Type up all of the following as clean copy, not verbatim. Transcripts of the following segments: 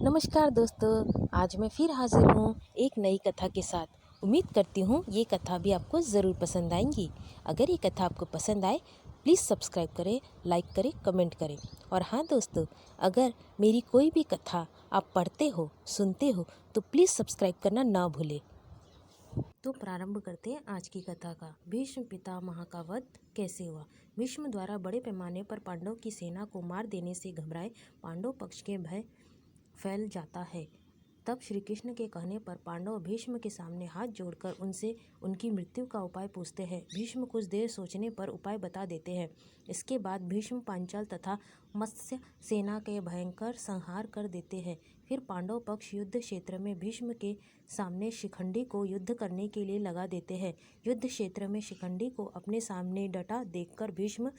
नमस्कार दोस्तों, आज मैं फिर हाजिर हूँ एक नई कथा के साथ। उम्मीद करती हूँ ये कथा भी आपको ज़रूर पसंद आएंगी। अगर ये कथा आपको पसंद आए प्लीज़ सब्सक्राइब करें, लाइक करें, कमेंट करें। और हाँ दोस्तों, अगर मेरी कोई भी कथा आप पढ़ते हो, सुनते हो तो प्लीज़ सब्सक्राइब करना ना भूलें। तो प्रारंभ करते हैं आज की कथा का। भीष्म पितामह का वध कैसे हुआ। भीष्म द्वारा बड़े पैमाने पर पांडव की सेना को मार देने से घबराए पांडव पक्ष के भय फैल जाता है। तब श्री कृष्ण के कहने पर पांडव भीष्म के सामने हाथ जोड़कर उनसे उनकी मृत्यु का उपाय पूछते हैं। भीष्म कुछ देर सोचने पर उपाय बता देते हैं। इसके बाद भीष्म पांचाल तथा मत्स्य सेना के भयंकर संहार कर देते हैं। फिर पांडव पक्ष युद्ध क्षेत्र में भीष्म के सामने शिखंडी को युद्ध करने के लिए लगा देते हैं। युद्ध क्षेत्र में शिखंडी को अपने सामने डटा देखकर भीष्म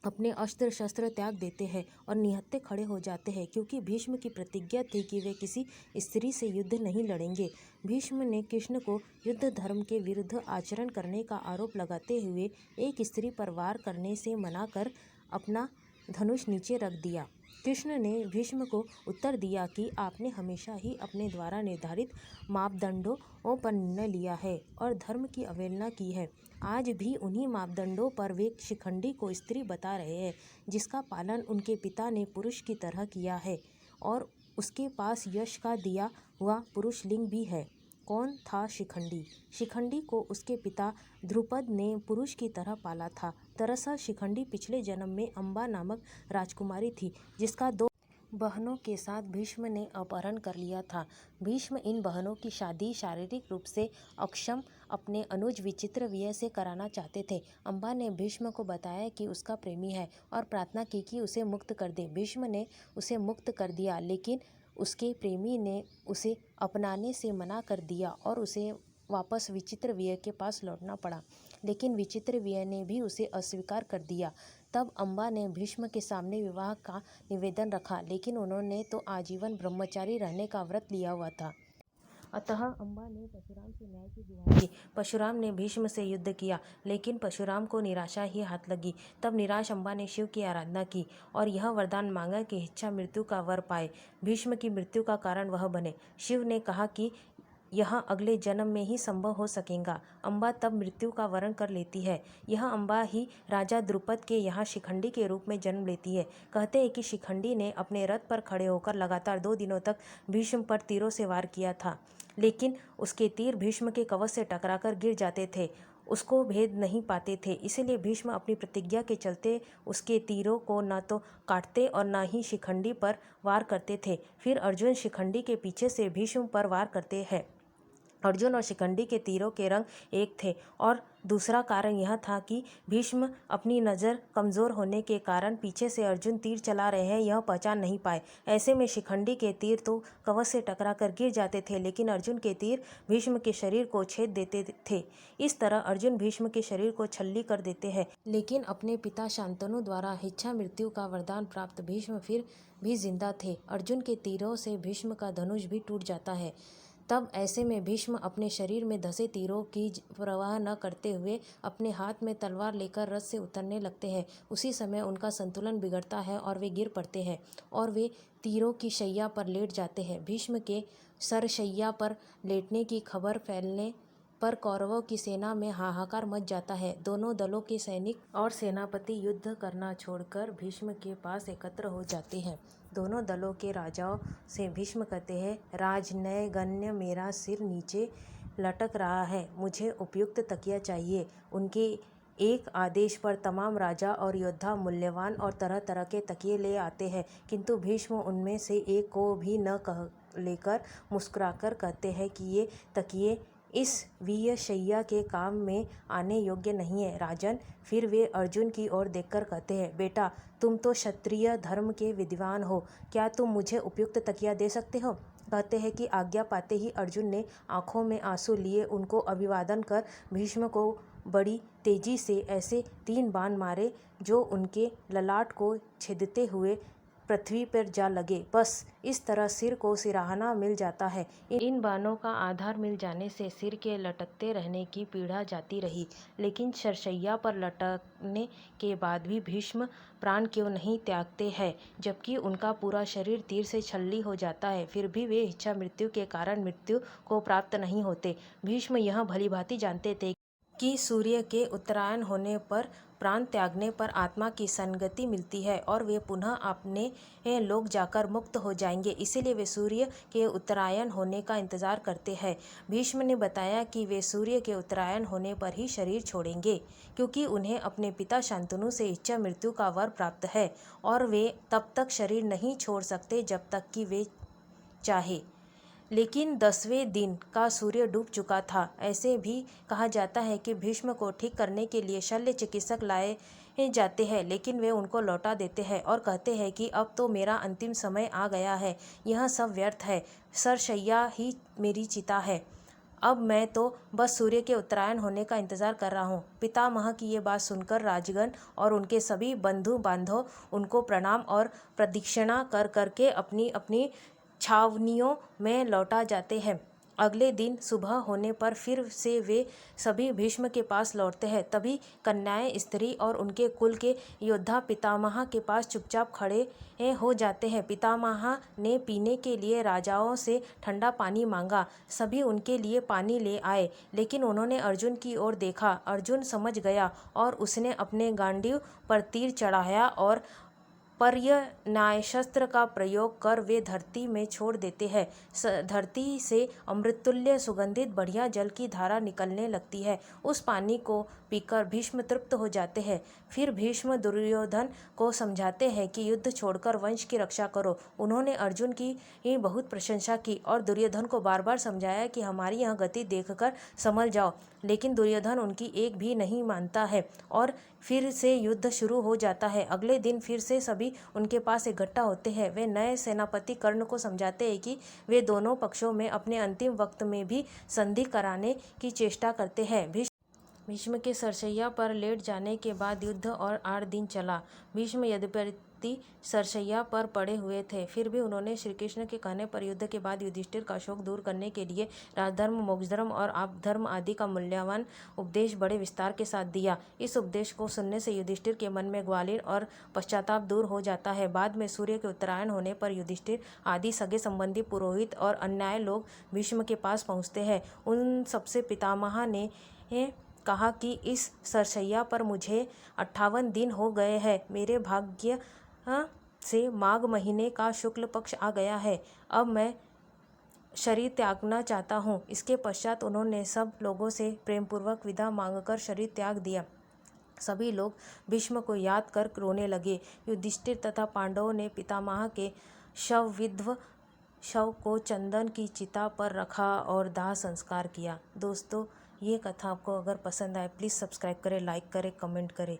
अपने अस्त्र शस्त्र त्याग देते हैं और निहत्थे खड़े हो जाते हैं, क्योंकि भीष्म की प्रतिज्ञा थी कि वे किसी स्त्री से युद्ध नहीं लड़ेंगे। भीष्म ने कृष्ण को युद्ध धर्म के विरुद्ध आचरण करने का आरोप लगाते हुए एक स्त्री पर वार करने से मना कर अपना धनुष नीचे रख दिया। कृष्ण ने भीष्म को उत्तर दिया कि आपने हमेशा ही अपने द्वारा निर्धारित मापदंडों पर निर्णय लिया है और धर्म की अवहेलना की है। आज भी उन्हीं मापदंडों पर वे शिखंडी को स्त्री बता रहे हैं, जिसका पालन उनके पिता ने पुरुष की तरह किया है और उसके पास यश का दिया हुआ पुरुष लिंग भी है। कौन था शिखंडी? शिखंडी को उसके पिता ध्रुपद ने पुरुष की तरह पाला था। दरअसल शिखंडी पिछले जन्म में अम्बा नामक राजकुमारी थी, जिसका 2 बहनों के साथ भीष्म ने अपहरण कर लिया था। भीष्म इन बहनों की शादी शारीरिक रूप से अक्षम अपने अनुज विचित्रवीर्य से कराना चाहते थे। अम्बा ने भीष्म को बताया कि उसका प्रेमी है और प्रार्थना की कि उसे मुक्त कर दे। भीष्म ने उसे मुक्त कर दिया, लेकिन उसके प्रेमी ने उसे अपनाने से मना कर दिया और उसे वापस विचित्रवीर्य के पास लौटना पड़ा। लेकिन विचित्रवीर्य ने भी उसे अस्वीकार कर दिया। तब अम्बा ने भीष्म के सामने विवाह का निवेदन रखा, लेकिन उन्होंने तो आजीवन ब्रह्मचारी रहने का व्रत लिया हुआ था। अतः अम्बा ने परशुराम से न्याय की गुहार की। परशुराम ने भीष्म से युद्ध किया, लेकिन परशुराम को निराशा ही हाथ लगी। तब निराश अम्बा ने शिव की आराधना की और यह वरदान मांगा कि इच्छा मृत्यु का वर पाए, भीष्म की मृत्यु का कारण वह बने। शिव ने कहा कि यह अगले जन्म में ही संभव हो सकेगा। अम्बा तब मृत्यु का वरण कर लेती है। यह अम्बा ही राजा द्रुपद के यहाँ शिखंडी के रूप में जन्म लेती है। कहते हैं कि शिखंडी ने अपने रथ पर खड़े होकर लगातार 2 दिनों तक भीष्म पर तीरों से वार किया था, लेकिन उसके तीर भीष्म के कवच से टकराकर गिर जाते थे, उसको भेद नहीं पाते थे। इसलिए भीष्म अपनी प्रतिज्ञा के चलते उसके तीरों को न तो काटते और न ही शिखंडी पर वार करते थे। फिर अर्जुन शिखंडी के पीछे से भीष्म पर वार करते हैं। अर्जुन और शिखंडी के तीरों के रंग एक थे और दूसरा कारण यह था कि भीष्म अपनी नज़र कमज़ोर होने के कारण पीछे से अर्जुन तीर चला रहे हैं यह पहचान नहीं पाए। ऐसे में शिखंडी के तीर तो कवच से टकराकर गिर जाते थे, लेकिन अर्जुन के तीर भीष्म के शरीर को छेद देते थे। इस तरह अर्जुन भीष्म के शरीर को छल्ली कर देते हैं, लेकिन अपने पिता शांतनु द्वारा इच्छा मृत्यु का वरदान प्राप्त भीष्म फिर भी जिंदा थे। अर्जुन के तीरों से भीष्म का धनुष भी टूट जाता है। तब ऐसे में भीष्म अपने शरीर में धसे तीरों की परवाह न करते हुए अपने हाथ में तलवार लेकर रथ से उतरने लगते हैं। उसी समय उनका संतुलन बिगड़ता है और वे गिर पड़ते हैं और वे तीरों की शैया पर लेट जाते हैं। भीष्म के सरशैया पर लेटने की खबर फैलने पर कौरवों की सेना में हाहाकार मच जाता है। दोनों दलों के सैनिक और सेनापति युद्ध करना छोड़कर भीष्म के पास एकत्र हो जाते हैं। दोनों दलों के राजाओं से भीष्म कहते हैं, राजनयगण्य, मेरा सिर नीचे लटक रहा है, मुझे उपयुक्त तकिया चाहिए। उनके एक आदेश पर तमाम राजा और योद्धा मूल्यवान और तरह तरह के तकिए ले आते हैं, किंतु भीष्म उनमें से एक को भी न कह लेकर मुस्कुराकर कहते हैं कि ये तकिए इस वीरशैया के काम में आने योग्य नहीं है। राजन, फिर वे अर्जुन की ओर देखकर कहते हैं, बेटा तुम तो क्षत्रिय धर्म के विद्वान हो, क्या तुम मुझे उपयुक्त तकिया दे सकते हो? कहते हैं कि आज्ञा पाते ही अर्जुन ने आंखों में आंसू लिए उनको अभिवादन कर भीष्म को बड़ी तेजी से ऐसे 3 बाण मारे जो उनके ललाट को छेदते हुए पृथ्वी पर जा लगे। बस इस तरह सिर को सिरहाना मिल जाता है। इन बाणों का आधार मिल जाने से सिर के लटकते रहने की पीड़ा जाती रही। लेकिन शरशैया पर लटकने के बाद भी भीष्म प्राण क्यों नहीं त्यागते हैं, जबकि उनका पूरा शरीर तीर से छल्ली हो जाता है, फिर भी वे इच्छा मृत्यु के कारण मृत्यु को प्राप्त नहीं होते। भीष्म यह भलीभांति जानते थे कि सूर्य के उत्तरायण होने पर प्राण त्यागने पर आत्मा की सद्गति मिलती है और वे पुनः अपने लोक जाकर मुक्त हो जाएंगे। इसीलिए वे सूर्य के उत्तरायण होने का इंतजार करते हैं। भीष्म ने बताया कि वे सूर्य के उत्तरायण होने पर ही शरीर छोड़ेंगे, क्योंकि उन्हें अपने पिता शांतनु से इच्छा मृत्यु का वर प्राप्त है और वे तब तक शरीर नहीं छोड़ सकते जब तक कि वे चाहे। लेकिन 10वें दिन का सूर्य डूब चुका था। ऐसे भी कहा जाता है कि भीष्म को ठीक करने के लिए शल्य चिकित्सक लाए जाते हैं, लेकिन वे उनको लौटा देते हैं और कहते हैं कि अब तो मेरा अंतिम समय आ गया है, यह सब व्यर्थ है, सरशैया ही मेरी चिता है, अब मैं तो बस सूर्य के उत्तरायण होने का इंतजार कर रहा हूँ। पितामह की ये बात सुनकर राजगण और उनके सभी बंधु बांधव उनको प्रणाम और प्रदक्षिणा कर करके अपनी अपनी छावनियों में लौटा जाते हैं। अगले दिन सुबह होने पर फिर से वे सभी भीष्म के पास लौटते हैं। तभी कन्याएं, स्त्री और उनके कुल के योद्धा पितामह के पास चुपचाप खड़े हो जाते हैं। पितामह ने पीने के लिए राजाओं से ठंडा पानी मांगा। सभी उनके लिए पानी ले आए, लेकिन उन्होंने अर्जुन की ओर देखा। अर्जुन समझ गया और उसने अपने गांडीव पर तीर चढ़ाया और पर्यनायशस्त्र का प्रयोग कर वे धरती में छोड़ देते हैं। धरती से अमृततुल्य सुगंधित बढ़िया जल की धारा निकलने लगती है। उस पानी को पीकर भीष्म तृप्त हो जाते हैं। फिर भीष्म दुर्योधन को समझाते हैं कि युद्ध छोड़कर वंश की रक्षा करो। उन्होंने अर्जुन की ही बहुत प्रशंसा की और दुर्योधन को बार बार समझाया कि हमारी यह गति देखकर संभल जाओ, लेकिन दुर्योधन उनकी एक भी नहीं मानता है और फिर से युद्ध शुरू हो जाता है। अगले दिन फिर से सभी उनके पास इकट्ठा होते हैं। वे नए सेनापति कर्ण को समझाते हैं कि वे दोनों पक्षों में अपने अंतिम वक्त में भी संधि कराने की चेष्टा करते हैं। भीष्म के सरसैया पर लेट जाने के बाद युद्ध और 8 दिन चला। भीष्म यद्यपि सरसैया पर पड़े हुए थे, फिर भी उन्होंने श्री कृष्ण के कहने पर युद्ध के बाद युधिष्ठिर का शोक दूर करने के लिए राजधर्म, मोक्षधर्म और आपधर्म आदि का मूल्यवान उपदेश बड़े विस्तार के साथ दिया। इस उपदेश को सुनने से युधिष्ठिर के मन में ग्वालिन और पश्चाताप दूर हो जाता है। बाद में सूर्य के उत्तरायण होने पर युधिष्ठिर आदि सगे संबंधी, पुरोहित और अन्य लोग भीष्म के पास पहुँचते हैं। उन सबसे पितामह ने कहा कि इस सरसैया पर मुझे 58 दिन हो गए हैं। मेरे भाग्य से माघ महीने का शुक्ल पक्ष आ गया है। अब मैं शरीर त्यागना चाहता हूँ। इसके पश्चात उन्होंने सब लोगों से प्रेमपूर्वक विदा मांगकर शरीर त्याग दिया। सभी लोग भीष्म को याद कर रोने लगे। युधिष्ठिर तथा पांडवों ने पितामह के शव को चंदन की चिता पर रखा और दाह संस्कार किया। दोस्तों, ये कथा आपको अगर पसंद आए प्लीज़ सब्सक्राइब करें, लाइक करें, कमेंट करें।